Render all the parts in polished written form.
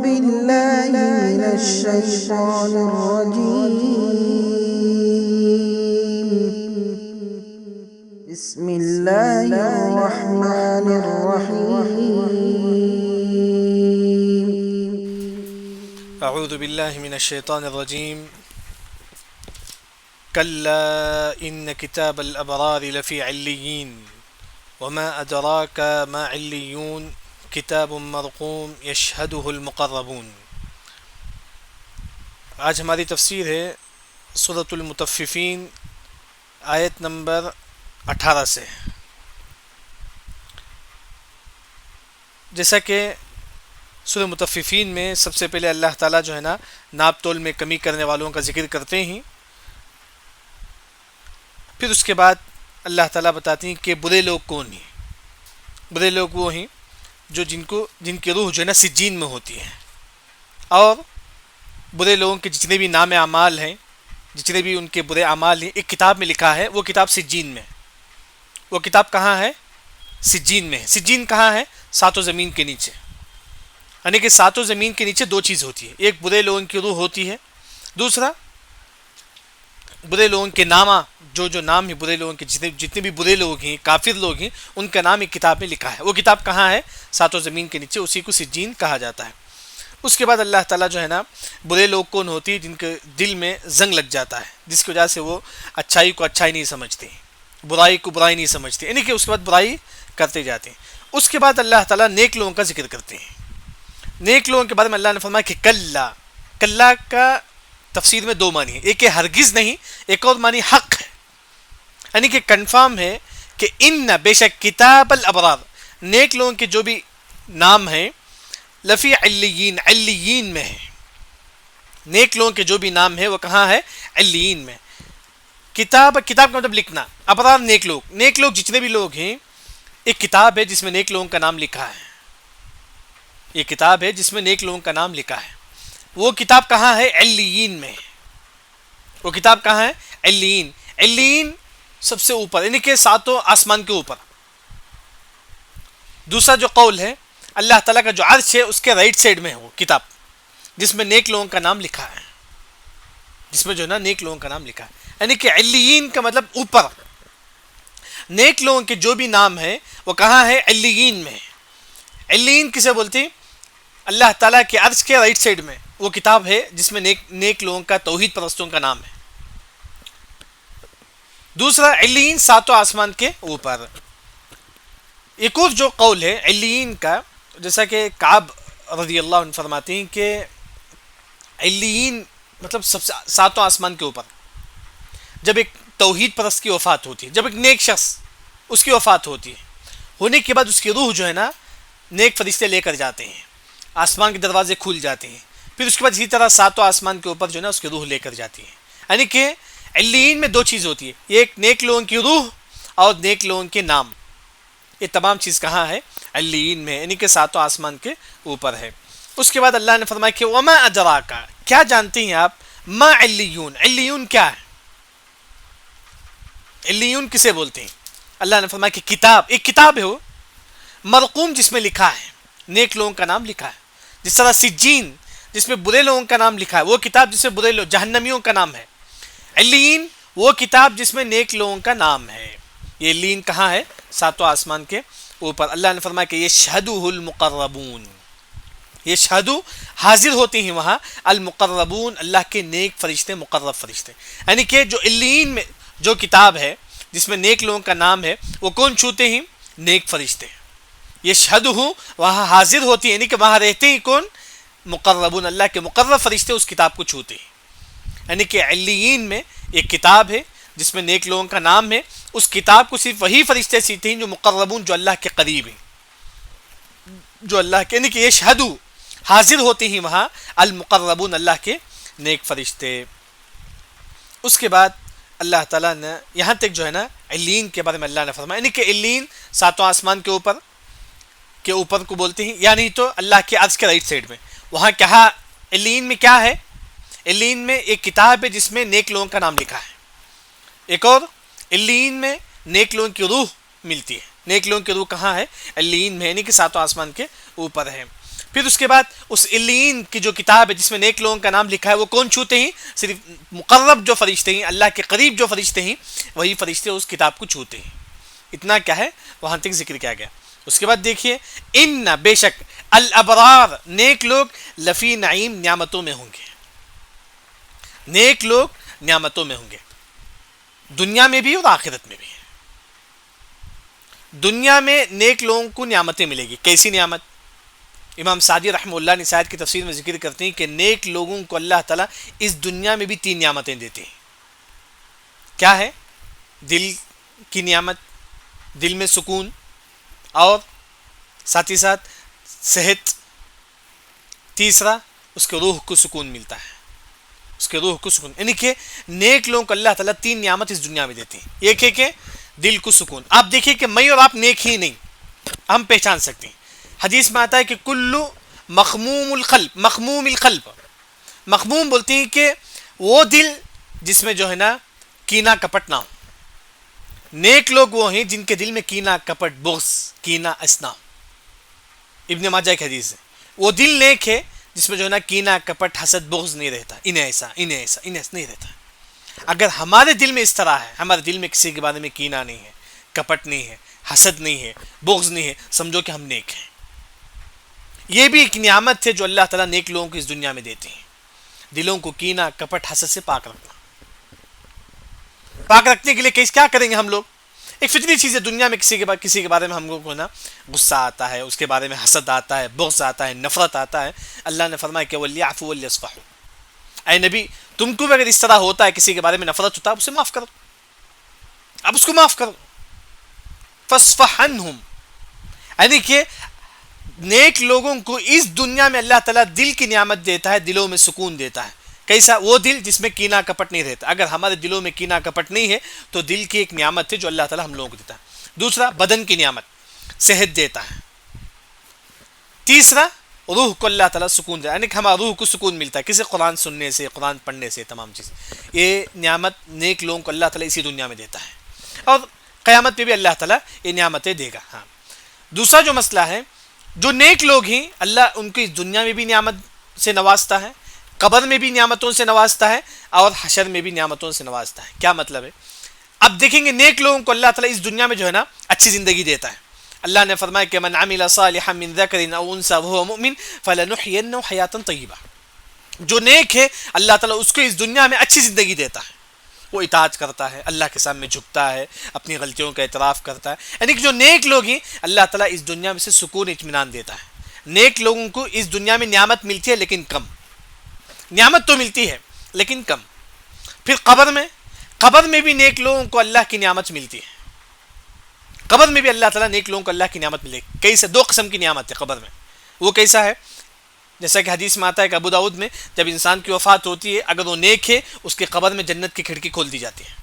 بالله من الشيطان الرجيم بسم الله الرحمن الرحيم أعوذ بالله من الشيطان الرجيم كلا إن كتاب الأبرار لفي عليين وما أدراك ما عليون کتاب مرقوم یشہدہ المقربون۔ آج ہماری تفسیر ہے سورۃ المطففین آیت نمبر 18 سے۔ جیسا کہ سورۃ مطففین میں سب سے پہلے اللہ تعالیٰ جو ہے نا ناپ تول میں کمی کرنے والوں کا ذکر کرتے ہیں، پھر اس کے بعد اللہ تعالیٰ بتاتے ہیں کہ برے لوگ کون ہیں۔ برے لوگ وہ ہیں جو جن کی روح جو ہے نا سجین میں ہوتی ہے، اور برے لوگوں کے جتنے بھی نام اعمال ہیں، جتنے بھی ان کے برے اعمال ہیں، ایک کتاب میں لکھا ہے۔ وہ کتاب سجین میں، وہ کتاب کہاں ہے؟ سجین میں ہے۔ سجین کہاں ہے؟ ساتوں زمین کے نیچے، یعنی کہ ساتوں زمین کے نیچے دو چیز ہوتی ہے، ایک برے لوگوں کی روح ہوتی ہے، دوسرا برے لوگوں کے نامہ، جو نام ہے برے لوگوں کے، جتنے بھی برے لوگ ہیں، کافر لوگ ہیں، ان کا نام ایک کتاب میں لکھا ہے۔ وہ کتاب کہاں ہے؟ ساتوں زمین کے نیچے، اسی کو سجین کہا جاتا ہے۔ اس کے بعد اللہ تعالیٰ جو ہے نا برے لوگ کون ہوتی ہے؟ جن کے دل میں زنگ لگ جاتا ہے، جس کی وجہ سے وہ اچھائی کو اچھائی نہیں سمجھتے، برائی کو برائی نہیں سمجھتے، یعنی کہ اس کے بعد برائی کرتے جاتے ہیں۔ اس کے بعد اللہ تعالیٰ نیک لوگوں کا ذکر کرتے ہیں۔ نیک لوگوں کے بارے میں اللہ نے فرمایا کہ کلا کا تفسیر میں دو معنی ہے، ایک ہے ہرگز نہیں، ایک اور معنی حق ہے، یعنی کہ کنفرم ہے کہ ان بے شک کتاب الابرار، نیک لوگوں کے جو بھی نام ہیں، لفی علیین، علیین میں ہے۔ نیک لوگوں کے جو بھی نام ہے وہ کہاں ہے؟ علیین میں۔ کتاب کا مطلب لکھنا، ابرار نیک لوگ جتنے بھی لوگ ہیں، ایک کتاب ہے جس میں نیک لوگوں کا نام لکھا ہے۔ یہ کتاب ہے جس میں نیک لوگوں کا نام لکھا ہے۔ وہ کتاب کہاں ہے؟ علیین میں۔ وہ کتاب کہاں ہے؟ علیین۔ علیین سب سے اوپر، یعنی کہ ساتوں آسمان کے اوپر۔ دوسرا جو قول ہے، اللہ تعالیٰ کا جو عرش ہے اس کے رائٹ سائڈ میں ہے وہ کتاب، جس میں نیک لوگوں کا نام لکھا ہے، جس میں جو ہے نا نیک لوگوں کا نام لکھا ہے، یعنی کہ علیین کا مطلب اوپر۔ نیک لوگوں کے جو بھی نام ہے وہ کہاں ہے؟ علیین میں۔ علیین کسے بولتے ہیں؟ اللہ تعالیٰ کے عرش کے رائٹ سائڈ میں وہ کتاب ہے جس میں نیک لوگوں کا، توحید پرستوں کا نام ہے۔ دوسرا علیین ساتوں آسمان کے اوپر۔ ایک اور جو قول ہے علیین کا، جیسا کہ کعب رضی اللہ عنہ فرماتے ہیں کہ علیین مطلب ساتوں آسمان کے اوپر۔ جب ایک توحید پرست کی وفات ہوتی ہے، جب ایک نیک شخص اس کی وفات ہوتی ہے، ہونے کے بعد اس کی روح جو ہے نا نیک فرشتے لے کر جاتے ہیں، آسمان کے دروازے کھل جاتے ہیں، پھر اس کے بعد اسی طرح ساتوں آسمان کے اوپر جو ہے نا اس کی روح لے کر جاتی ہے۔ یعنی کہ علیین میں دو چیز ہوتی ہے، ایک نیک لوگوں کی روح اور نیک لوگوں کے نام۔ یہ تمام چیز کہاں ہے؟ علیین میں، یعنی کہ ساتوں آسمان کے اوپر ہے۔ اس کے بعد اللہ نے فرمایا کہ وما ادراک، کیا جانتے ہیں آپ؟ ما علیون، علیون کیا ہے؟ علیون کسے بولتے ہیں؟ اللہ نے فرمایا کہ کتاب، ایک کتاب ہے وہ مرقوم، جس میں لکھا ہے نیک لوگوں کا نام لکھا ہے۔ جس طرح سجین جس میں برے لوگوں کا نام لکھا ہے، وہ کتاب جس میں برے لوگ جہنمیوں کا نام ہے۔ علیین وہ کتاب جس میں نیک لوگوں کا نام ہے۔ یہ علیین کہاں ہے؟ ساتوں آسمان کے اوپر۔ اللہ نے فرمایا کہ یشہدہ المقربون، یشہدو حاضر ہوتے ہیں وہاں، المقربون اللہ کے نیک فرشتے، مقرب فرشتے، یعنی کہ جو علیین میں جو کتاب ہے جس میں نیک لوگوں کا نام ہے، وہ کون چھوتے ہیں؟ نیک فرشتے۔ یشہدہ وہاں حاضر ہوتی ہے، یعنی کہ وہاں رہتے ہیں کون؟ مقربون اللہ کے مقرب فرشتے اس کتاب کو چھوتے ہیں۔ یعنی کہ علیین میں ایک کتاب ہے جس میں نیک لوگوں کا نام ہے، اس کتاب کو صرف وہی فرشتے سیتے ہیں جو مقربون، جو اللہ کے قریب ہیں، جو اللہ کے، یعنی کہ یشہدو حاضر ہوتے ہیں وہاں المقربون اللہ کے نیک فرشتے۔ اس کے بعد اللہ تعالیٰ نے یہاں تک جو ہے نا علیین کے بارے میں اللہ نے فرمایا، یعنی کہ علیین ساتوں آسمان کے اوپر کو بولتے ہیں، یا نہیں تو اللہ کے عرش کے رائٹ سائڈ میں۔ وہاں کہا علیین میں کیا ہے؟ علیین میں ایک کتاب ہے جس میں نیک لوگوں کا نام لکھا ہے، ایک اور علیین میں نیک لوگوں کی روح ملتی ہے۔ نیک لوگوں کی روح کہاں ہے؟ علیین میں، یعنی کہ ساتوں آسمان کے اوپر ہے۔ پھر اس کے بعد اس علیین کی جو کتاب ہے جس میں نیک لوگوں کا نام لکھا ہے وہ کون چھوتے ہیں؟ صرف مقرب جو فرشتے ہیں، اللہ کے قریب جو فرشتے ہیں، وہی فرشتے اس کتاب کو چھوتے ہیں. اتنا کیا ہے وہاں تک ذکر کیا گیا. اس کے بعد دیکھیے ان بے شک الابرار نیک لوگ لفی نعیم نعمتوں میں ہوں گے. نیک لوگ نعمتوں میں ہوں گے، دنیا میں بھی اور آخرت میں بھی. دنیا میں نیک لوگوں کو نعمتیں ملے گی. کیسی نعمت؟ امام سعدی رحمہ اللہ نے اس آیت کی تفسیر میں ذکر کرتے ہیں کہ نیک لوگوں کو اللہ تعالیٰ اس دنیا میں بھی 3 نعمتیں دیتے ہیں. کیا ہے؟ دل کی نعمت، دل میں سکون، اور ساتھ ہی ساتھ صحت. تیسرا اس کے روح کو سکون ملتا ہے، اس کے روح کو سکون. یعنی کہ نیک لوگوں کو اللہ تعالیٰ 3 نعمت اس دنیا میں دیتے ہیں. ایک ہے کہ دل کو سکون. آپ دیکھیے کہ میں اور آپ نیک ہی نہیں، ہم پہچان سکتے ہیں. حدیث میں آتا ہے کہ کلو مخموم القلب. مخموم بولتے ہیں کہ وہ دل جس میں جو ہے نا کینہ کپٹ نہ ہو. نیک لوگ وہ ہیں جن کے دل میں کینہ کپٹ بغض کینہ اسنا ہو. ابن ماجہ ایک حدیث ہے، وہ دل نیک ہے جس میں جو ہے نا کینہ کپٹ حسد بغض نہیں رہتا، انہیں ایسا نہیں رہتا. اگر ہمارے دل میں اس طرح ہے، ہمارے دل میں کسی کے بارے میں کینہ نہیں ہے، کپٹ نہیں ہے، حسد نہیں ہے، بغض نہیں ہے، سمجھو کہ ہم نیک ہیں. یہ بھی ایک نعمت ہے جو اللہ تعالیٰ نیک لوگوں کو اس دنیا میں دیتے ہیں. دلوں کو کینہ کپٹ حسد سے پاک رکھنا. پاک رکھنے کے لیے کیا کریں گے ہم لوگ؟ ایک فطری چیز ہے، دنیا میں کسی کے بارے میں ہم لوگوں کو نا غصہ آتا ہے، اس کے بارے میں حسد آتا ہے، بغض آتا ہے، نفرت آتا ہے. اللہ نے فرمایا کہ وَلْيَعْفُوا وَلْيَصْفَحُوا. اے نبی تم کو بھی اگر اس طرح ہوتا ہے، کسی کے بارے میں نفرت ہوتا ہے، اسے معاف کرو، اب اس کو معاف کرو. فَاصْفَحْ عَنْهُمْ. یعنی کہ نیک لوگوں کو اس دنیا میں اللہ تعالیٰ دل کی نعمت دیتا ہے، دلوں میں سکون دیتا ہے. کیسا؟ وہ دل جس میں کینہ کپٹ نہیں رہتا. اگر ہمارے دلوں میں کینہ کپٹ نہیں ہے تو دل کی ایک نعمت ہے جو اللہ تعالیٰ ہم لوگوں کو دیتا ہے. دوسرا بدن کی نعمت، صحت دیتا ہے. تیسرا روح کو اللہ تعالیٰ سکون دیتا ہے، یعنی کہ ہمارا روح کو سکون ملتا ہے کسی قرآن سننے سے، قرآن پڑھنے سے. تمام چیز یہ نعمت نیک لوگوں کو اللہ تعالیٰ اسی دنیا میں دیتا ہے، اور قیامت پہ بھی اللہ تعالیٰ یہ نعمتیں دے گا. ہاں دوسرا جو مسئلہ ہے، جو نیک لوگ ہیں اللہ ان کو اس دنیا میں بھی نعمت سے نوازتا ہے، قبر میں بھی نعمتوں سے نوازتا ہے، اور حشر میں بھی نعمتوں سے نوازتا ہے. کیا مطلب ہے؟ اب دیکھیں گے نیک لوگوں کو اللہ تعالیٰ اس دنیا میں جو ہے نا اچھی زندگی دیتا ہے. اللہ نے فرمایا کہ من عمل صالحا من ذکر او انثى وهو مؤمن فلنحيينه حیاتا طیبہ. جو نیک ہے اللہ تعالیٰ اس کو اس دنیا میں اچھی زندگی دیتا ہے. وہ اطاعت کرتا ہے، اللہ کے سامنے جھکتا ہے، اپنی غلطیوں کا اعتراف کرتا ہے. یعنی کہ جو نیک لوگ ہیں اللہ تعالیٰ اس دنیا میں سے سکون اطمینان دیتا ہے. نیک لوگوں کو اس دنیا میں نعمت ملتی ہے لیکن کم. نعمت تو ملتی ہے لیکن کم. پھر قبر میں بھی نیک لوگوں کو اللہ کی نعمت ملتی ہے. قبر میں بھی اللہ تعالیٰ نیک لوگوں کو اللہ کی نعمت ملے گی. کیسے؟ 2 قسم کی نعمت ہے قبر میں. وہ کیسا ہے؟ جیسا کہ حدیث میں آتا ہے کہ ابو داؤد میں جب انسان کی وفات ہوتی ہے، اگر وہ نیک ہے اس کے قبر میں جنت کی کھڑکی کھول دی جاتی ہے.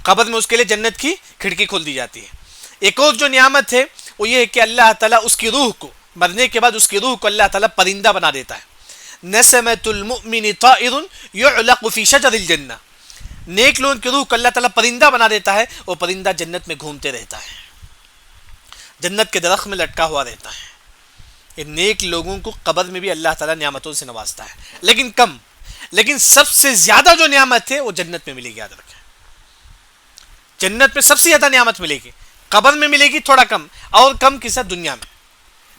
قبر میں اس کے لیے جنت کی کھڑکی کھول دی جاتی ہے. ایک اور جو نعمت ہے وہ یہ ہے کہ اللہ تعالیٰ اس کی روح کو، مرنے کے بعد اس کی روح کو اللہ تعالیٰ پرندہ بنا دیتا ہے. نسمۃ المؤمن طائر يعلق في شجر الجنہ. نیک لوگوں کی روح کو اللہ تعالیٰ پرندہ بنا دیتا ہے، وہ پرندہ جنت میں گھومتے رہتا ہے، جنت کے درخت میں لٹکا ہوا رہتا ہے. یہ نیک لوگوں کو قبر میں بھی اللہ تعالیٰ نعمتوں سے نوازتا ہے لیکن کم. لیکن سب سے زیادہ جو نعمت ہے وہ جنت میں ملے گی. یاد رکھیں جنت میں سب سے زیادہ نعمت ملے گی، قبر میں ملے گی تھوڑا کم، اور کم کس دنیا میں.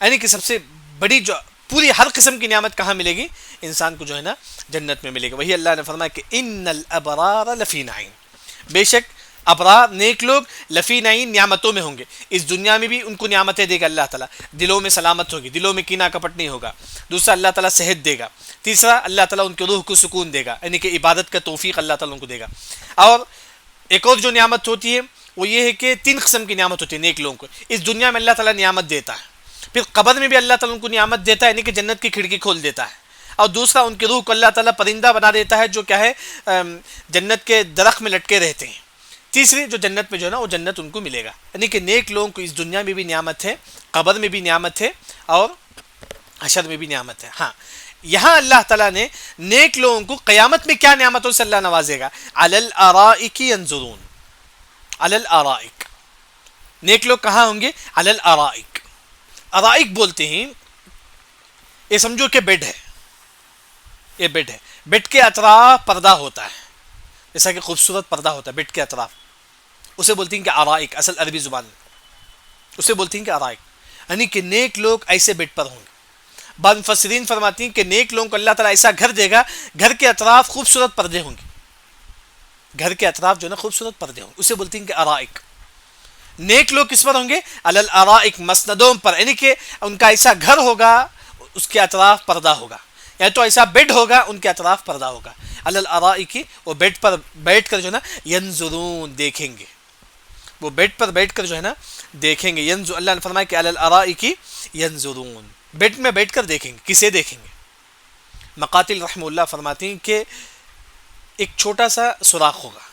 یعنی کہ سب سے بڑی جو پوری ہر قسم کی نعمت کہاں ملے گی؟ انسان کو جو ہے نا جنت میں ملے گی. وہی اللہ نے فرمایا کہ ان الابرار لفی نعیم. بے شک ابرار نیک لوگ لفی نعیم نعمتوں میں ہوں گے. اس دنیا میں بھی ان کو نعمتیں دے گا اللہ تعالیٰ. دلوں میں سلامت ہوگی، دلوں میں کینہ کپٹ نہیں ہوگا. دوسرا اللہ تعالیٰ صحت دے گا. تیسرا اللہ تعالیٰ ان کے روح کو سکون دے گا، یعنی کہ عبادت کا توفیق اللہ تعالیٰ ان کو دے گا. اور ایک اور جو نعمت ہوتی ہے وہ یہ ہے کہ 3 قسم کی نعمت ہوتی ہے نیک لوگوں کو. اس دنیا میں اللہ تعالیٰ نعمت دیتا ہے، پھر قبر میں بھی اللہ تعالیٰ ان کو نعمت دیتا ہے، یعنی کہ جنت کی کھڑکی کھول دیتا ہے. اور دوسرا ان کی روح کو اللہ تعالیٰ پرندہ بنا دیتا ہے جو کیا ہے جنت کے درخت میں لٹکے رہتے ہیں. تیسری جو جنت میں جو ہے نا وہ جنت ان کو ملے گا. یعنی کہ نیک لوگوں کو اس دنیا میں بھی نعمت ہے، قبر میں بھی نعمت ہے، اور حشر میں بھی نعمت ہے. ہاں یہاں اللہ تعالیٰ نے نیک لوگوں کو قیامت میں کیا نعمتوں سے اللہ نوازے گا؟ علی الارائک ینظرون. علی الارائک نیک لوگ کہاں ہوں گے؟ علی الارائک. ارائک بولتے ہیں یہ سمجھو کہ بیڈ ہے، یہ بیڈ ہے، بیڈ کے اطراف پردہ ہوتا ہے، جیسا کہ خوبصورت پردہ ہوتا ہے بیڈ کے اطراف، اسے بولتی ہیں کہ آرائک، اصل عربی زبان میں اسے بولتی ہیں کہ آرائک، یعنی کہ نیک لوگ ایسے بیڈ پر ہوں گے۔ بعض مفسرین فرماتی ہیں کہ نیک لوگوں کو اللہ تعالیٰ ایسا گھر دے گا، گھر کے اطراف خوبصورت پردے ہوں گے، گھر کے اطراف جو ہے نا خوبصورت پردے ہوں گے، اسے بولتی ہیں کہ آرائک۔ نیک لوگ کس پر ہوں گے؟ علی الارائک، مسندوں پر، یعنی کہ ان کا ایسا گھر ہوگا اس کے اطراف پردہ ہوگا، یا تو ایسا بیڈ ہوگا ان کے اطراف پردہ ہوگا، علی الارائک، وہ بیڈ پر بیٹھ کر جو ہے نا ینظرون، دیکھیں گے، وہ بیڈ پر بیٹھ کر جو ہے نا دیکھیں گے، اللہ نے فرمایا کہ علی الارائک ینظرون، بیڈ میں بیٹھ کر دیکھیں گے، کسے دیکھیں گے؟ مقاتل رحمہ اللہ فرماتے ہیں کہ ایک چھوٹا سا سوراخ ہوگا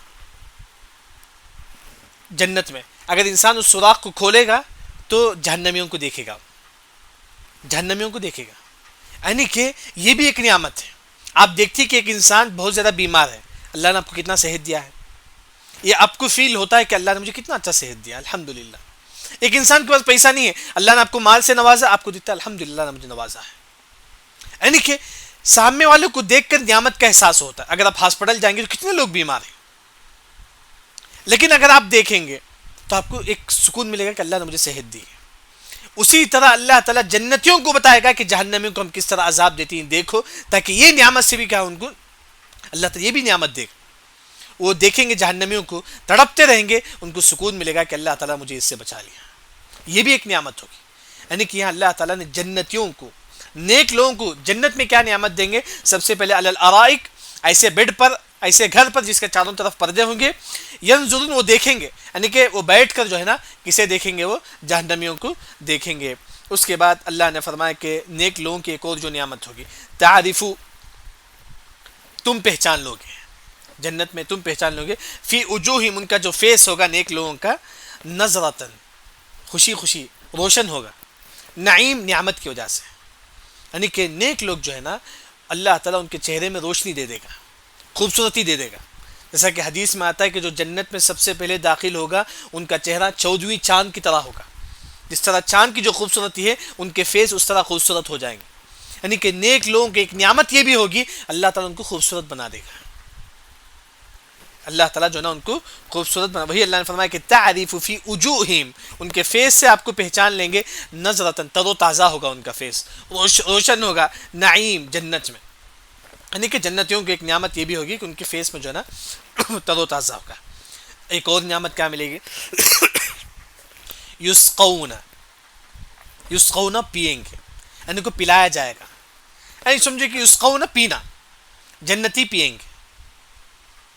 جنت میں، اگر انسان اس سوراخ کو کھولے گا تو جہنمیوں کو دیکھے گا، جہنمیوں کو دیکھے گا، یعنی کہ یہ بھی ایک نعمت ہے۔ آپ دیکھتی کہ ایک انسان بہت زیادہ بیمار ہے، اللہ نے آپ کو کتنا صحت دیا ہے، یہ آپ کو فیل ہوتا ہے کہ اللہ نے مجھے کتنا اچھا صحت دیا، الحمدللہ۔ ایک انسان کے پاس پیسہ نہیں ہے، اللہ نے آپ کو مال سے نوازا، آپ کو دیتا ہے الحمدللہ نے مجھے نوازا ہے، یعنی کہ سامنے والوں کو دیکھ کر نعمت کا احساس ہوتا ہے۔ اگر آپ ہاسپٹل جائیں گے تو کتنے لوگ بیمار ہیں، لیکن اگر آپ دیکھیں گے تو آپ کو ایک سکون ملے گا کہ اللہ نے مجھے صحت دی ہے۔ اسی طرح اللہ تعالیٰ جنتیوں کو بتائے گا کہ جہنمیوں کو ہم کس طرح عذاب دیتی ہیں، دیکھو، تاکہ یہ نعمت سے بھی کیا ان کو اللہ تعالیٰ یہ بھی نعمت دے گا۔ وہ دیکھیں گے جہنمیوں کو، تڑپتے رہیں گے، ان کو سکون ملے گا کہ اللہ تعالیٰ مجھے اس سے بچا لیا، یہ بھی ایک نعمت ہوگی۔ یعنی کہ یہاں اللہ تعالیٰ نے جنتیوں کو، نیک لوگوں کو جنت میں کیا نعمت دیں گے؟ سب سے پہلے علی الارائک، ایسے بیڈ پر، ایسے گھر پر جس کے چاروں طرف پردے ہوں گے، ینظرون، وہ دیکھیں گے، یعنی کہ وہ بیٹھ کر جو ہے نا کسے دیکھیں گے؟ وہ جہنمیوں کو دیکھیں گے۔ اس کے بعد اللہ نے فرمایا کہ نیک لوگوں کی ایک اور جو نعمت ہوگی، تعریفو، تم پہچان لوگے، جنت میں تم پہچان لوگے، فی وجوہہم، ان کا جو فیس ہوگا نیک لوگوں کا، نظرتن، خوشی خوشی روشن ہوگا، نعیم، نعمت کی وجہ سے، یعنی کہ نیک لوگ جو ہے نا اللہ تعالیٰ ان کے چہرے میں روشنی دے دے گا، خوبصورتی دے دے گا، جیسا کہ حدیث میں آتا ہے کہ جو جنت میں سب سے پہلے داخل ہوگا ان کا چہرہ 14ویں چاند کی طرح ہوگا، جس طرح چاند کی جو خوبصورتی ہے ان کے فیس اس طرح خوبصورت ہو جائیں گے، یعنی کہ نیک لوگوں کی ایک نعمت یہ بھی ہوگی اللہ تعالیٰ ان کو خوبصورت بنا دے گا، اللہ تعالیٰ جو ہے نا ان کو خوبصورت بنا، وہی اللہ نے فرمایا کہ تعریف فی وجوہہم، ان کے فیس سے آپ کو پہچان لیں گے، نظرتن، تر و تازہ ہوگا ان کا فیس، روشن ہوگا، نعیم، جنت میں، یعنی کہ جنتیوں کی ایک نعمت یہ بھی ہوگی کہ ان کے فیس میں جو ہے نا تر و تازہ ہوگا۔ ایک اور نعمت کیا ملے گی؟ یسقون، یسقون، پیئیں گے، یعنی کو پلایا جائے گا، یعنی سمجھے کہ یسقون، پینا، جنتی پیئیں گے،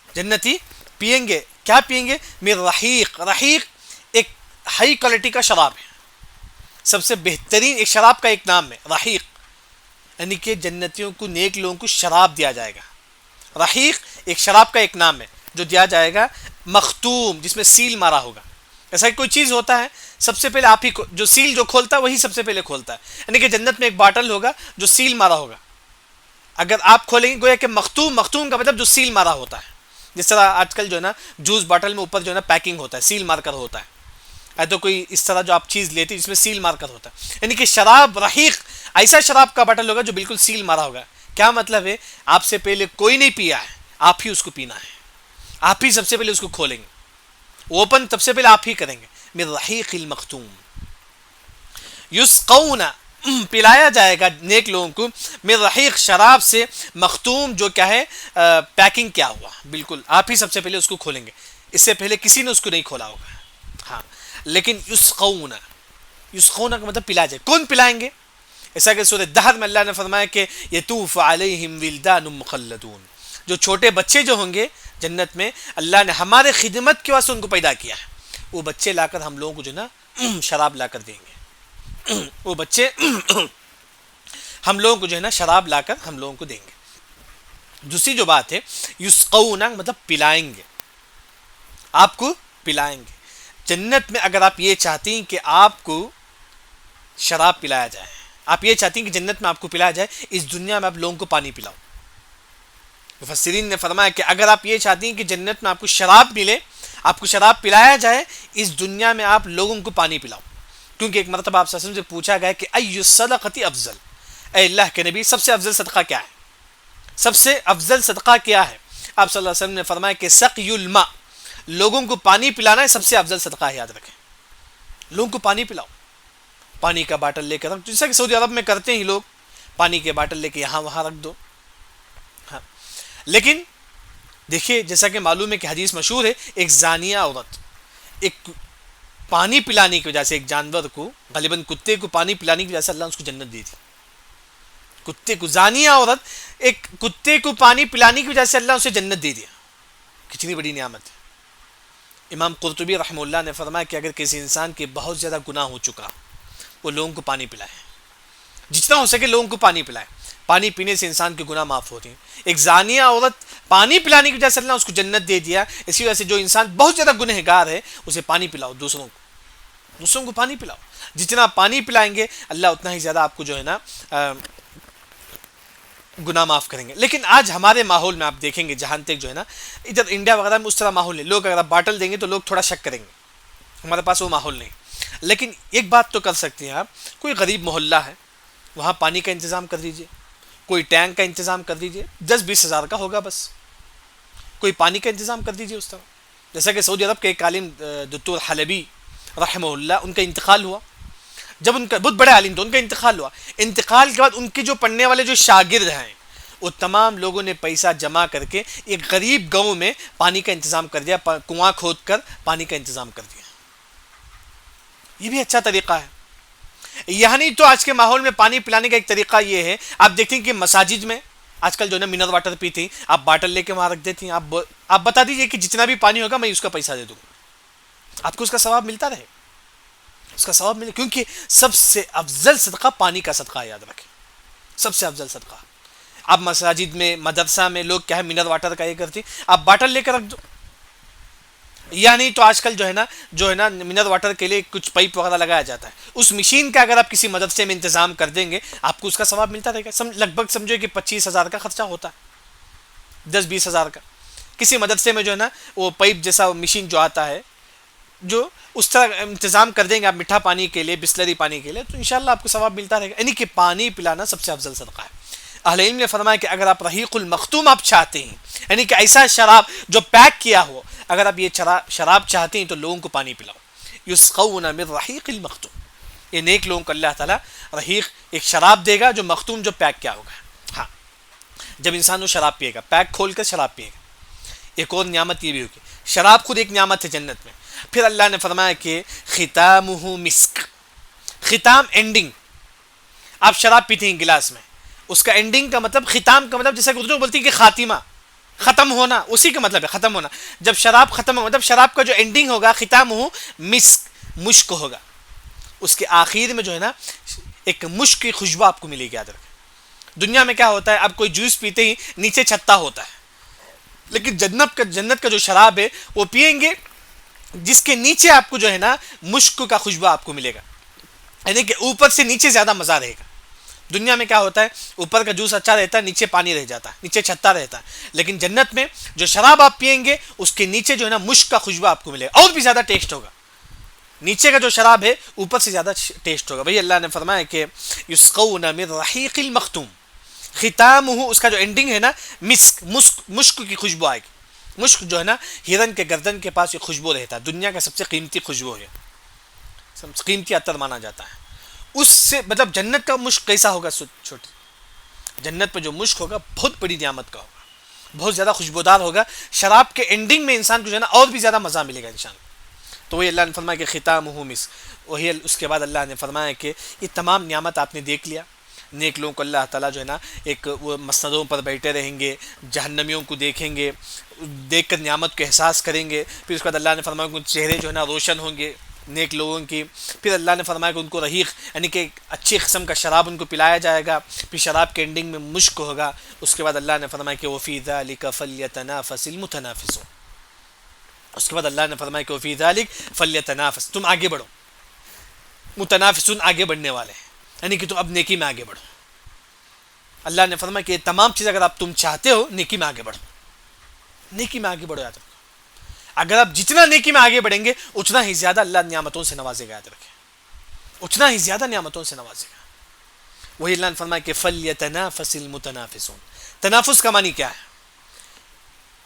جنتی پیئیں گے، کیا پیئیں گے؟ من رحیق، رحیق ایک ہائی کوالٹی کا شراب ہے، سب سے بہترین ایک شراب کا ایک نام ہے رحیق، یعنی کہ جنتیوں کو، نیک لوگوں کو شراب دیا جائے گا، رحیق ایک شراب کا ایک نام ہے جو دیا جائے گا، مختوم، جس میں سیل مارا ہوگا، ایسا کوئی چیز ہوتا ہے سب سے پہلے آپ ہی کو، جو سیل جو کھولتا ہے وہی سب سے پہلے کھولتا ہے، یعنی کہ جنت میں ایک باٹل ہوگا جو سیل مارا ہوگا، اگر آپ کھولیں گے گویا کہ مختوم، مختوم کا مطلب جو سیل مارا ہوتا ہے، جس طرح آج کل جو ہے نا جوس باٹل میں اوپر جو ہے نا پیکنگ ہوتا ہے، سیل مار کر ہوتا ہے، تو کوئی اس طرح جو آپ چیز لیتے جس میں سیل مار کر ہوتا ہے، یعنی کہ شراب رحیق ایسا شراب کا باٹل ہوگا جو بالکل سیل مارا ہوگا۔ کیا مطلب ہے؟ آپ سے پہلے کوئی نہیں پیا ہے، آپ ہی اس کو پینا ہے، آپ ہی سب سے پہلے اس کو کھولیں گے، اوپن سب سے پہلے آپ ہی کریں گے، من رحیق المختوم، یسقون، پلایا جائے گا نیک لوگوں کو، من رحیق، شراب سے، مختوم، جو کیا ہے پیکنگ کیا ہوا، بالکل آپ ہی سب سے پہلے اس کو کھولیں گے، اس سے پہلے کسی نے اس کو نہیں کھولا ہوگا، ہاں، لیکن یسقون، یسقون کا مطلب پلایا جائے، کون پلائیں گے؟ ایسا کہ سورہ دہر میں اللہ نے فرمایا کہ یطوف علیہم ولدان مخلدون، جو چھوٹے بچے جو ہوں گے جنت میں، اللہ نے ہمارے خدمت کے واسطے ان کو پیدا کیا ہے، وہ بچے لا کر ہم لوگوں کو جو نا شراب لا کر دیں گے، وہ بچے ہم لوگوں کو جو ہے نا شراب لا کر ہم لوگوں کو دیں گے۔ دوسری جو بات ہے یسقون مطلب پلائیں گے، آپ کو پلائیں گے۔ جنت میں اگر آپ یہ چاہتی ہیں کہ آپ کو شراب پلایا جائے، آپ یہ چاہتی ہیں کہ جنت میں آپ کو پلایا جائے، اس دنیا میں آپ لوگوں کو پانی پلاؤ۔ مفسرین نے فرمایا کہ اگر آپ یہ چاہتی ہیں کہ جنت میں آپ کو شراب ملے، آپ کو شراب پلایا جائے، اس دنیا میں آپ لوگوں کو پانی پلاؤ، کیونکہ ایک مرتبہ آپ سے پوچھا گیا کہ ای الصدقۃ افضل، اے اللہ کے نبی سب سے افضل صدقہ کیا ہے؟ سب سے افضل صدقہ کیا ہے؟ آپ صلی اللہ علیہ وسلم نے فرمایا کہ سقی الماء، لوگوں کو پانی پلانا ہے سب سے افضل صدقہ ہے، یاد رکھیں، لوگوں کو پانی پلاؤ، پانی کا باٹل لے کر رکھ، جیسا کہ سعودی عرب میں کرتے ہیں لوگ، پانی کے باٹل لے کے یہاں وہاں رکھ دو. ہاں لیکن دیکھیے جیسا کہ معلوم ہے کہ حدیث مشہور ہے، ایک زانیہ عورت ایک پانی پلانے کی وجہ سے، ایک جانور کو، غالباً کتے کو پانی پلانے کی وجہ سے اللہ نے اس کو جنت دی تھی. کتے کو، زانیہ عورت ایک کتے کو پانی پلانے کی وجہ سے اللہ اسے جنت دے دیا. کتنی بڑی نعمت ہے. امام قرطبی رحمہ اللہ نے فرمایا کہ اگر کسی انسان کے بہت زیادہ گناہ ہو چکا، وہ لوگوں کو پانی پلائے، جتنا ہو سکے لوگوں کو پانی پلائے. پانی پینے سے انسان کے گناہ معاف ہوتے ہیں. ایک زانیہ عورت پانی پلانے کی وجہ سے اللہ اس کو جنت دے دیا. اسی وجہ سے جو انسان بہت زیادہ گنہگار ہے اسے پانی پلاؤ، دوسروں کو پانی پلاؤ. جتنا پانی پلائیں گے اللہ اتنا ہی زیادہ آپ کو جو ہے نا گناہ معاف کریں گے. لیکن آج ہمارے ماحول میں آپ دیکھیں گے جہاں تک جو ہے نا ادھر انڈیا وغیرہ میں اس طرح ماحول ہے. لوگ اگر آپ باٹل دیں گے تو لوگ تھوڑا شک کریں گے، ہمارے پاس وہ ماحول نہیں. لیکن ایک بات تو کر سکتے ہیں آپ، کوئی غریب محلہ ہے وہاں پانی کا انتظام کر دیجئے، کوئی ٹینک کا انتظام کر دیجئے، 10-20 ہزار کا ہوگا بس، کوئی پانی کا انتظام کر دیجئے اس طرح. جیسا کہ سعودی عرب کے ایک عالم دکتور حلبی رحمہ اللہ، ان کا انتقال ہوا. جب ان کا، بہت بڑے عالم تھے، ان کا انتقال ہوا. انتقال کے بعد ان کے جو پڑھنے والے جو شاگرد ہیں وہ تمام لوگوں نے پیسہ جمع کر کے ایک غریب گاؤں میں پانی کا انتظام کر دیا، کنواں کھود کر پانی کا انتظام کر دیا. یہ بھی اچھا طریقہ ہے. یعنی تو آج کے ماحول میں پانی پلانے کا ایک طریقہ یہ ہے، آپ دیکھتے ہیں کہ مساجد میں آج کل جو ہے نا منرل واٹر پیتے ہیں، آپ باٹل لے کے وہاں رکھ دیتی ہیں. آپ بتا دیجئے کہ جتنا بھی پانی ہوگا میں اس کا پیسہ دے دوں گا، آپ کو اس کا ثواب ملتا رہے، اس کا ثواب ملے. کیونکہ سب سے افضل صدقہ پانی کا صدقہ ہے، یاد رکھیں، سب سے افضل صدقہ. آپ مساجد میں، مدرسہ میں لوگ کیا ہے منرل واٹر کا یہ کرتے ہیں، آپ باٹل لے کر رکھ دو. یا نہیں تو آج کل جو ہے نا منرل واٹر کے لیے کچھ پائپ وغیرہ لگایا جاتا ہے، اس مشین کا اگر آپ کسی مدرسے میں انتظام کر دیں گے آپ کو اس کا ثواب ملتا رہے گا. لگ بھگ سمجھو کہ 25,000 کا خرچہ ہوتا ہے، 10-20 ہزار کا. کسی مدرسے میں جو ہے نا وہ پائپ جیسا مشین جو آتا ہے، جو اس طرح انتظام کر دیں گے آپ میٹھا پانی کے لیے، بسلری پانی کے لیے، تو انشاءاللہ آپ کو ثواب ملتا رہے گا. یعنی کہ پانی پلانا سب سے افضل صدقہ ہے. اہل علم نے فرمایا کہ اگر آپ رحیق المختوم آپ چاہتے ہیں، یعنی کہ ایسا شراب جو پیک کیا ہو، اگر آپ یہ شراب چاہتے ہیں تو لوگوں کو پانی پلاؤ. یسقون من رحیق المختوم، یہ نیک لوگوں کو اللہ تعالیٰ رحیق ایک شراب دے گا جو مختوم، جو پیک کیا ہوگا. ہاں جب انسان وہ شراب پیے گا، پیک کھول کر شراب پیے گا. ایک اور نعمت یہ بھی ہوگی، شراب خود ایک نعمت ہے جنت میں. پھر اللہ نے فرمایا کہ ختامہ مسک، ختام اینڈنگ. آپ شراب پیتے ہیں گلاس میں، اس کا اینڈنگ کا مطلب، ختام کا مطلب جیسا کہ اردو میں بولتی ہے کہ خاتمہ، ختم ہونا، اسی کا مطلب ہے ختم ہونا. جب شراب ختم ہو، مطلب شراب کا جو اینڈنگ ہوگا، ختامہ مسک، مشک ہوگا. اس کے آخر میں جو ہے نا ایک مشک کی خوشبو آپ کو ملے گی. یاد رکھیں دنیا میں کیا ہوتا ہے، آپ کوئی جوس پیتے ہی نیچے چھتا ہوتا ہے، لیکن جنت کا جو شراب ہے وہ پیئیں گے جس کے نیچے آپ کو جو ہے نا مشک کا خوشبو آپ کو ملے گا. یعنی کہ اوپر سے نیچے زیادہ مزہ رہے گا. دنیا میں کیا ہوتا ہے، اوپر کا جوس اچھا رہتا ہے، نیچے پانی رہ جاتا ہے، نیچے چھتا رہتا ہے. لیکن جنت میں جو شراب آپ پیئیں گے اس کے نیچے جو ہے نا مشک کا خوشبو آپ کو ملے گا، اور بھی زیادہ ٹیسٹ ہوگا. نیچے کا جو شراب ہے اوپر سے زیادہ ٹیسٹ ہوگا. بھئی اللہ نے فرمایا کہ یسقون من رحیق المختوم، ختامہ، اس کا جو اینڈنگ ہے نا مسک، مشک کی خوشبو آئے گی. مشک جو ہے نا ہرن کے گردن کے پاس یہ خوشبو رہتا ہے، دنیا کا سب سے قیمتی خوشبو ہے، سب سے قیمتی عطر مانا جاتا ہے. اس سے مطلب جنت کا مشک کیسا ہوگا؟ چھوٹی جنت میں جو مشک ہوگا بہت بڑی نعمت کا ہوگا، بہت زیادہ خوشبودار ہوگا. شراب کے اینڈنگ میں انسان کو جو ہے نا اور بھی زیادہ مزہ ملے گا انسان. تو وہی اللہ نے فرمایا کہ ختامہ مسک. وہی اس کے بعد اللہ نے فرمایا کہ یہ تمام نعمت آپ نے دیکھ لیا. نیک لوگوں کو اللہ تعالیٰ جو ہے نا ایک وہ مسندوں پر بیٹھے رہیں گے، جہنمیوں کو دیکھیں گے، دیکھ کر نعمت کو احساس کریں گے. پھر اس کے بعد اللہ نے فرمایا کہ ان چہرے جو ہے نا روشن ہوں گے نیک لوگوں کی. پھر اللہ نے فرمایا کہ ان کو رحیق یعنی کہ اچھی قسم کا شراب ان کو پلایا جائے گا. پھر شراب کے اینڈنگ میں مشک ہوگا. اس کے بعد اللہ نے فرمایا کہ وفی ذلک فلیتنافس المتنافسون. اس کے بعد اللہ نے فرمایا کہ وفی ذلک فلیتنافس، تم آگے بڑھو. متنافسون آگے بڑھنے والے ہیں، یعنی کہ تم اب نیکی میں آگے بڑھو. اللہ نے فرمایا کہ یہ تمام چیز اگر آپ تم چاہتے ہو نیکی میں آگے بڑھو، نیکی میں آگے بڑھو. یاد رکھو اگر آپ جتنا نیکی میں آگے بڑھیں گے اتنا ہی زیادہ اللہ نعمتوں سے نوازے گا. یاد رکھیں اتنا ہی زیادہ نعمتوں سے نوازے گا. وہی اللہ نے فرمایا کہ فَلْيَتَنَافَسِ الْمُتَنَافِسُونَ. تنافس کا معنی کیا ہے؟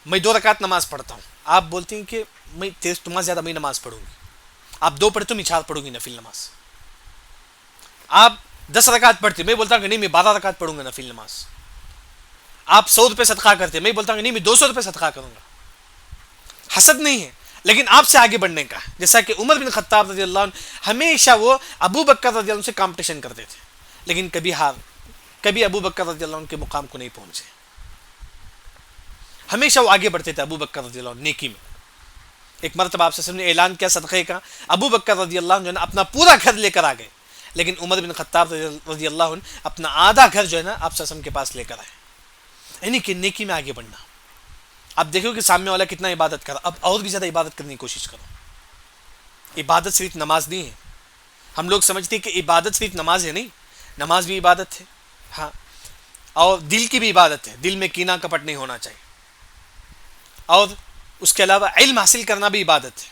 میں 2 رکعت نماز پڑھتا ہوں، آپ بولتے ہیں کہ میں تمہارے زیادہ میں نماز پڑھوں گی. آپ 2 پڑھتے ہو، میں 4 پڑھوں گی نفل نماز. آپ 10 رکعت پڑھتے، میں بولتا ہوں کہ نہیں میں 12 رکعت پڑھوں گا نفل نماز. آپ 100 روپے صدقہ کرتے، میں بولتا ہوں کہ نہیں میں 200 روپے صدقہ کروں گا. حسد نہیں ہے، لیکن آپ سے آگے بڑھنے کا. جیسا کہ عمر بن خطاب رضی اللہ عنہ ہمیشہ وہ ابو بکر رضی اللہ عنہ سے کمپٹیشن کرتے تھے، لیکن کبھی ابو بکر رضی اللہ عنہ کے مقام کو نہیں پہنچے. ہمیشہ وہ آگے بڑھتے تھے ابو بکر رضی اللہ عنہ نیکی میں. ایک مرتبہ آپ سے نے اعلان کیا صدقے کا، ابو بکر رضی اللہ عنہ جو ہے نا اپنا پورا گھر لے کر آ گئے، لیکن عمر بن خطاب رضی اللہ عنہ اپنا آدھا گھر جو ہے نا آپ کے پاس لے کر آئے. یعنی کہ نیکی میں آگے بڑھنا. اب دیکھو کہ سامنے والا کتنا عبادت کر، اب اور بھی زیادہ عبادت کرنے کی کوشش کرو. عبادت صرف نماز نہیں ہے. ہم لوگ سمجھتے ہیں کہ عبادت صرف نماز ہے، نہیں، نماز بھی عبادت ہے. ہاں، اور دل کی بھی عبادت ہے، دل میں کینہ کپٹ نہیں ہونا چاہیے. اور اس کے علاوہ علم حاصل کرنا بھی عبادت ہے،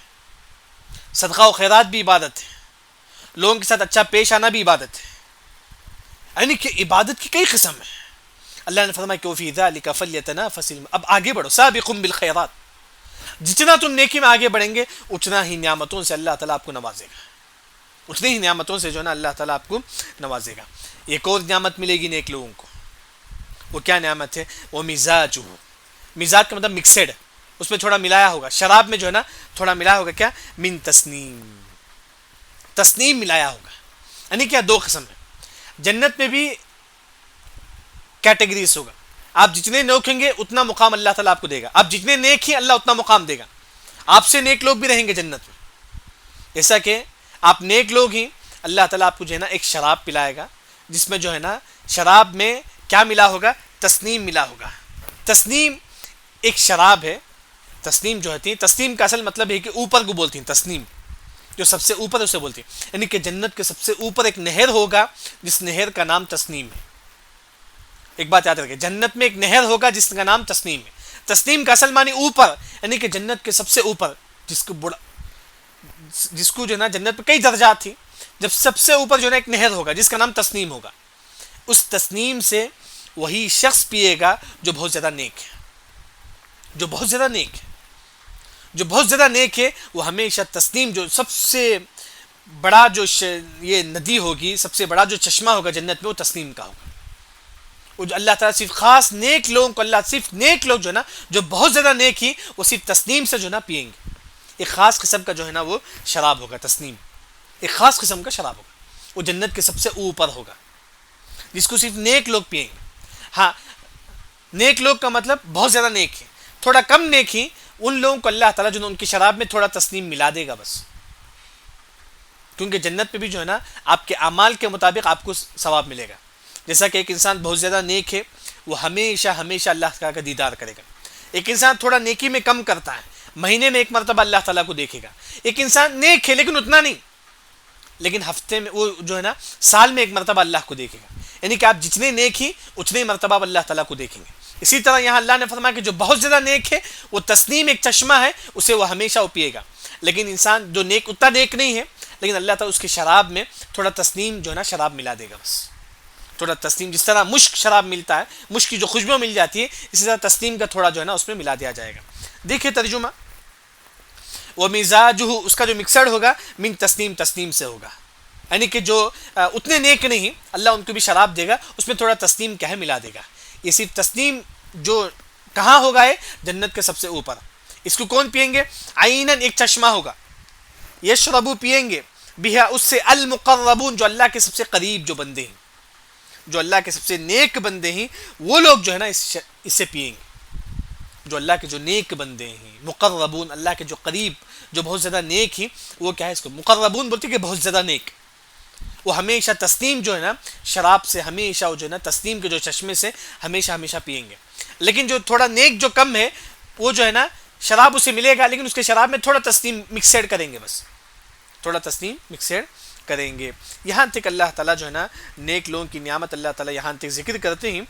صدقہ و خیرات بھی عبادت ہے، لوگوں کے ساتھ اچھا پیش آنا بھی عبادت ہے. یعنی کہ عبادت کی کئی قسم ہیں. اللہ نے فرمایا کہ وَفِي ذَلِكَ فَلْيَتَنَافَسِ اب آگے بڑھو، سابقوا بالخیرات. جتنا تم نیکی میں آگے بڑھیں گے اتنا ہی نعمتوں سے اللہ تعالیٰ آپ کو نوازے گا، اتنی ہی نعمتوں سے جو ہے نا اللہ تعالیٰ آپ کو نوازے گا. ایک اور نعمت ملے گی نیک لوگوں کو. وہ کیا نعمت ہے؟ وہ مزاج. مزاج کا مطلب مکسڈ، اس میں تھوڑا ملایا ہوگا. شراب میں جو ہے نا تھوڑا ملایا ہوگا کیا؟ من تسنیم ملایا ہوگا. یعنی کیا؟ 2 قسم ہے. جنت میں بھی کیٹیگریز ہوگا. آپ جتنے نیک ہوں گے اتنا مقام اللہ تعالیٰ آپ کو دے گا. آپ جتنے نیک ہیں اللہ اتنا مقام دے گا. آپ سے نیک لوگ بھی رہیں گے جنت میں. ایسا کہ آپ نیک لوگ ہی اللہ تعالیٰ آپ کو جو ہے نا ایک شراب پلائے گا، جس میں جو ہے نا شراب میں کیا ملا ہوگا؟ تسنیم ملا ہوگا. تسنیم ایک شراب ہے. تسنیم جو ہوتی ہے، تسنیم کا اصل مطلب ہے کہ اوپر کو بولتی ہیں. تسنیم جو سب سے اوپر اسے بولتی ہیں. یعنی کہ جنت کے سب سے اوپر ایک نہر ہوگا جس نہر کا نام تسنیم ہے. ایک بات یاد رکھیں، جنت میں ایک نہر ہوگا جس کا نام تسنیم ہے. تسنیم کا اصل معنی اوپر، یعنی کہ جنت کے سب سے اوپر، جس کو جو ہے نا جنت میں کئی درجات تھی، جب سب سے اوپر جو ہے نا ایک نہر ہوگا جس کا نام تسنیم ہوگا. اس تسنیم سے وہی شخص پیے گا جو بہت زیادہ نیک ہے. جو بہت زیادہ نیک ہے، جو بہت زیادہ نیک ہے وہ ہمیشہ تسنیم، جو سب سے بڑا جو یہ ندی ہوگی، سب سے بڑا جو چشمہ ہوگا جنت میں، وہ تسنیم کا ہوگا. وہ جو اللہ تعالیٰ صرف خاص نیک لوگوں کو، اللہ صرف نیک لوگ جو ہے نا جو بہت زیادہ نیک ہی، وہ صرف تسنیم سے جو ہے نا پیئیں گے. ایک خاص قسم کا جو ہے نا وہ شراب ہوگا. تسنیم ایک خاص قسم کا شراب ہوگا، وہ جنت کے سب سے اوپر ہوگا، جس کو صرف نیک لوگ پئیں گے. ہاں، نیک لوگ کا مطلب بہت زیادہ نیک ہے. تھوڑا کم نیک ہی ان لوگوں کو اللہ تعالیٰ جو ان کی شراب میں تھوڑا تسنیم ملا دے گا بس. کیونکہ جنت میں بھی جو ہے نا آپ کے اعمال کے مطابق آپ کو ثواب ملے گا. جیسا کہ ایک انسان بہت زیادہ نیک ہے، وہ ہمیشہ ہمیشہ اللہ تعالیٰ کا دیدار کرے گا. ایک انسان تھوڑا نیکی میں کم کرتا ہے، مہینے میں ایک مرتبہ اللہ تعالیٰ کو دیکھے گا. ایک انسان نیک ہے لیکن اتنا نہیں، لیکن ہفتے میں وہ جو ہے نا سال میں ایک مرتبہ اللہ کو دیکھے گا. یعنی کہ آپ جتنے نیک ہی اتنے مرتبہ اللہ تعالیٰ کو دیکھیں گے. اسی طرح یہاں اللہ نے فرمایا کہ جو بہت زیادہ نیک ہے وہ تسنیم ایک چشمہ ہے، اسے وہ ہمیشہ وہ پیے گا. لیکن انسان جو نیک اتنا نیک نہیں ہے، لیکن اللہ تعالیٰ اس کی شراب میں تھوڑا تسنیم جو ہے نا شراب ملا دے گا بس. تھوڑا تسنیم، جس طرح مشک شراب ملتا ہے، مشک کی جو خوشبو مل جاتی ہے، اسی طرح تسنیم کا تھوڑا جو ہے نا اس میں ملا دیا جائے گا. دیکھیں ترجمہ، وہ مزاج اس کا جو مکسڈ ہوگا من تسنیم، تسنیم سے ہوگا. یعنی کہ جو اتنے نیک نہیں اللہ ان کو بھی شراب دے گا، اس میں تھوڑا تسنیم کیا ہے ملا دے گا. یہ صرف تسنیم جو کہاں ہوگا ہے؟ جنت کے سب سے اوپر. اس کو کون پئیں گے؟ عیناً ایک چشمہ ہوگا. یشربو پئیں گے بہا اس سے المقربون، جو اللہ کے سب سے قریب جو بندے ہیں، جو اللہ کے سب سے نیک بندے ہیں، وہ لوگ جو ہے نا اس سے پئیں گے. جو اللہ کے جو نیک بندے ہیں، مقربون، اللہ کے جو قریب، جو بہت زیادہ نیک ہیں، وہ کیا ہے؟ اس کو مقربون بولتے ہیں کہ بہت زیادہ نیک. وہ ہمیشہ تسنیم جو ہے نا شراب سے، ہمیشہ وہ جو ہے نا تسنیم کے جو چشمے سے ہمیشہ ہمیشہ پئیں گے. لیکن جو تھوڑا نیک جو کم ہے، وہ جو ہے نا شراب اسے ملے گا، لیکن اس کے شراب میں تھوڑا تسنیم مکسڈ کریں گے بس. تھوڑا تسنیم مکسڈ کریں گے. یہاں تک اللہ تعالیٰ جو ہے نا نیک لوگوں کی نعمت اللہ تعالیٰ یہاں تک ذکر کرتے ہیں.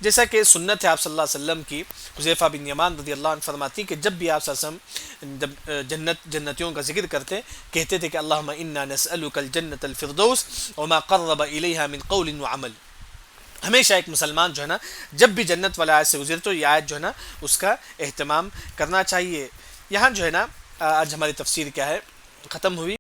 جیسا کہ سنت ہے آپ صلی اللہ علیہ وسلم کی، حذیفہ بن یمان رضی اللہ عنہ فرماتی کہ جب بھی آپ صلی اللہ علیہ وسلم جنتیوں کا ذکر کرتے، کہتے تھے کہ اللہم انا نسألک الجنت الفردوس وما قرب الیہا من قول وعمل. ہمیشہ ایک مسلمان جو ہے نا جب بھی جنت والا آیت سے گزرے تو یہ آیت جو ہے نا اس کا اہتمام کرنا چاہیے. یہاں جو ہے نا آج ہماری تفسیر کیا ہے ختم ہوئی.